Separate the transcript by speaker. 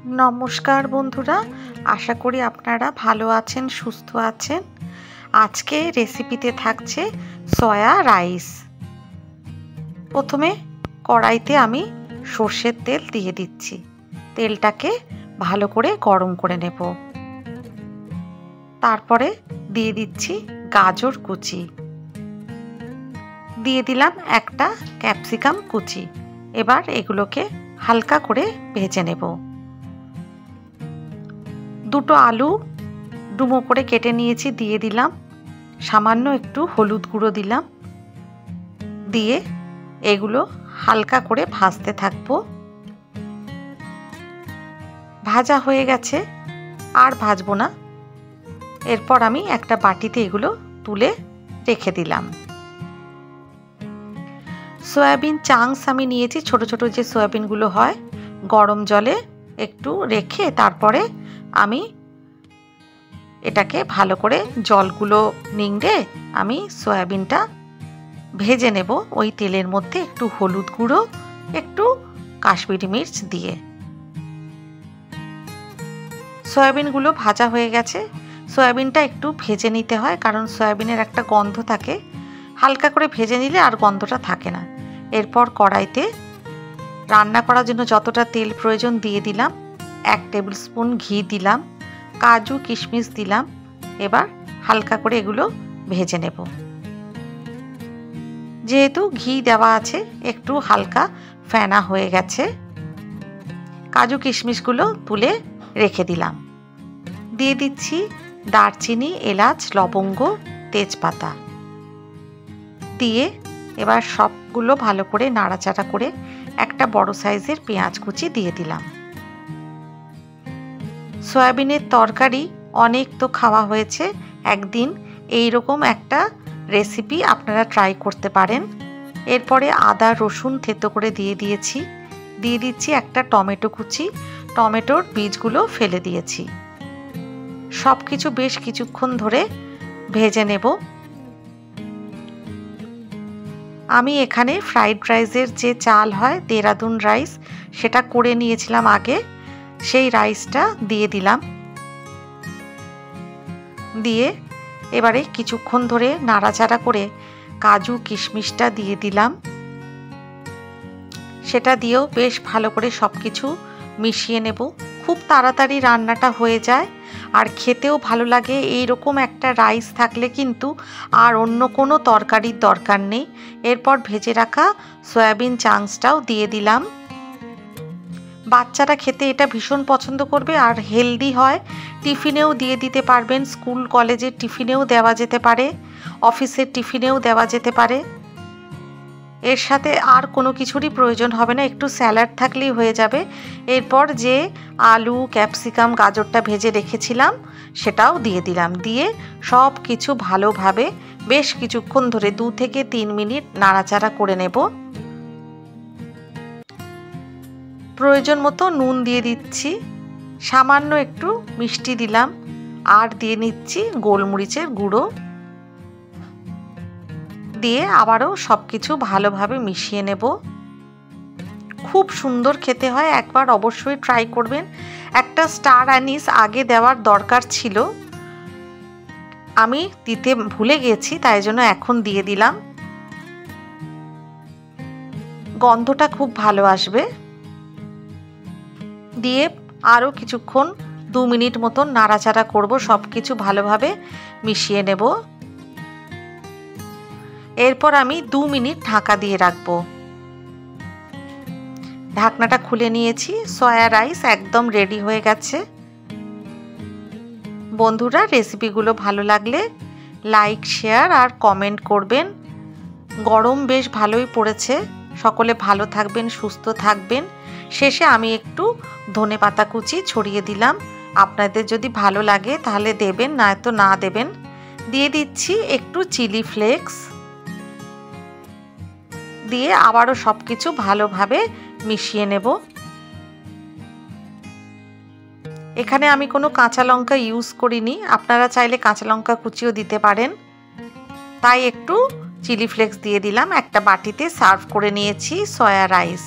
Speaker 1: নমস্কার বন্ধুরা, আশা করি আপনারা ভালো আছেন, সুস্থ আছেন। আজকে রেসিপিতে থাকছে সয়া রাইস। প্রথমে কড়াইতে আমি সর্ষের তেল দিয়ে দিচ্ছি। তেলটাকে ভালো করে গরম করে নেব। তারপরে দিয়ে দিচ্ছি গাজর কুচি, দিয়ে দিলাম একটা ক্যাপসিকাম কুচি। এবার এগুলোকে হালকা করে ভেজে নেব। দুটো আলু ডুমো করে কেটে নিয়েছি, দিয়ে দিলাম। সামান্য একটু হলুদ গুঁড়ো দিলাম, দিয়ে এগুলো হালকা করে ভাজতে থাকবো। ভাজা হয়ে গেছে, আর ভাজবো না। এরপর আমি একটা বাটিতে এগুলো তুলে রেখে দিলাম। সয়াবিন চাংস আমি নিয়েছি, ছোট ছোট যে সয়াবিনগুলো হয়, গরম জলে একটু রেখে তারপরে আমি এটাকে ভালো করে জলগুলো নিংড়ে আমি সয়াবিনটা ভেজে নেব ওই তেলের মধ্যে, একটু হলুদ গুঁড়ো, একটু কাশ্মীরি মির্চ দিয়ে। সয়াবিনগুলো ভাজা হয়ে গেছে। সয়াবিনটা একটু ভেজে নিতে হয়, কারণ সয়াবিনের একটা গন্ধ থাকে। হালকা করে ভেজে নিলে আর গন্ধটা থাকে না। এরপর কড়াইতে রান্না করার জন্য যতটা তেল প্রয়োজন দিয়ে দিলাম। 1 টেবিল স্পুন ঘি দিলাম, কাজু কিশমিশ দিলাম। এবার হালকা করে এগুলো ভেজে নেব। যেহেতু ঘি দেওয়া আছে, একটু হালকা ফেনা হয়ে গেছে। কাজু কিশমিশগুলো তুলে রেখে দিলাম। দিয়ে দিচ্ছি দারচিনি, এলাচ, লবঙ্গ, তেজপাতা দিয়ে এবার সবগুলো ভালো করে নাড়াচাড়া করে একটা বড় সাইজের পেঁয়াজ কুচি দিয়ে দিলাম। সয়াবিনের তরকারি অনেক তো খাওয়া হয়েছে, একদিন এই রকম একটা রেসিপি আপনারা ট্রাই করতে পারেন। এরপরে আদা রসুন থেতো করে দিয়ে দিয়েছি। দিয়ে দিচ্ছি একটা টমেটো কুচি, টমেটোর বীজগুলো ফেলে দিয়েছি। সব কিছু বেশ কিছুক্ষণ ধরে ভেজে নেব। আমি এখানে ফ্রাইড রাইসের যে চাল হয়, দেরাদুন রাইস, সেটা করে নিয়েছিলাম আগে। সেই রাইসটা দিয়ে দিলাম। দিয়ে এবারে কিছুক্ষণ ধরে নাড়াচাড়া করে কাজু কিশমিশটা দিয়ে দিলাম। সেটা দিয়েও বেশ ভালো করে সব কিছু মিশিয়ে নেব। খুব তাড়াতাড়ি রান্নাটা হয়ে যায়, আর খেতেও ভালো লাগে। এইরকম একটা রাইস থাকলে কিন্তু আর অন্য কোনো তরকারির দরকার নেই। এরপর ভেজে রাখা সয়াবিন চাংসটাও দিয়ে দিলাম। বাচ্চারা খেতে এটা ভীষণ পছন্দ করবে, আর হেলদি হয়। টিফিনেও দিয়ে দিতে পারবেন, স্কুল কলেজের টিফিনেও দেওয়া যেতে পারে, অফিসের টিফিনেও দেওয়া যেতে পারে। এর সাথে আর কোনো কিছুরই প্রয়োজন হবে না, একটু স্যালাড থাকলেই হয়ে যাবে। এরপর যে আলু, ক্যাপসিকাম, গাজরটা ভেজে রেখেছিলাম সেটাও দিয়ে দিলাম। দিয়ে সব কিছু ভালোভাবে বেশ কিছুক্ষণ ধরে 2 থেকে 3 মিনিট নাড়াচাড়া করে নেব। প্রয়োজন মতো নুন দিয়ে দিচ্ছি, সামান্য একটু মিষ্টি দিলাম, আর দিয়ে নিচ্ছি গোলমরিচের গুঁড়ো। দিয়ে আবারও সব কিছু ভালোভাবে মিশিয়ে নেব। খুব সুন্দর খেতে হয়, একবার অবশ্যই ট্রাই করবেন। একটা স্টার অ্যানিস আগে দেওয়ার দরকার ছিল, আমি দিতে ভুলে গেছি, তাই জন্য এখন দিয়ে দিলাম। গন্ধটা খুব ভালো আসবে। দিয়ে আরও কিছুক্ষণ 2 মিনিট মতন নাড়াচাড়া করব, সব কিছু ভালোভাবে মিশিয়ে নেব। এরপর আমি 2 মিনিট ঢাকা দিয়ে রাখবো। ঢাকনাটা খুলে নিয়েছি। সয়া রাইস একদম রেডি হয়ে গেছে। বন্ধুরা, রেসিপিগুলো ভালো লাগলে লাইক, শেয়ার আর কমেন্ট করবেন। গরম বেশ ভালোই পড়েছে। সকলে ভালো থাকবেন, সুস্থ থাকবেন। শেষে আমি একটু ধনেপাতা কুচি ছড়িয়ে দিলাম। আপনাদের যদি ভালো লাগে তাহলে দেবেন, নয়তো না দেবেন। দিয়ে দিচ্ছি একটু চিলি ফ্লেক্স। দিয়ে আবারও সব কিছু ভালোভাবে মিশিয়ে নেব। এখানে আমি কোনো কাঁচা লঙ্কা ইউজ করিনি, আপনারা চাইলে কাঁচা লঙ্কা কুচিও দিতে পারেন। তাই একটু চিলি ফ্লেক্স দিয়ে দিলাম। একটা বাটিতে সার্ভ করে নিয়েছি সয়া রাইস।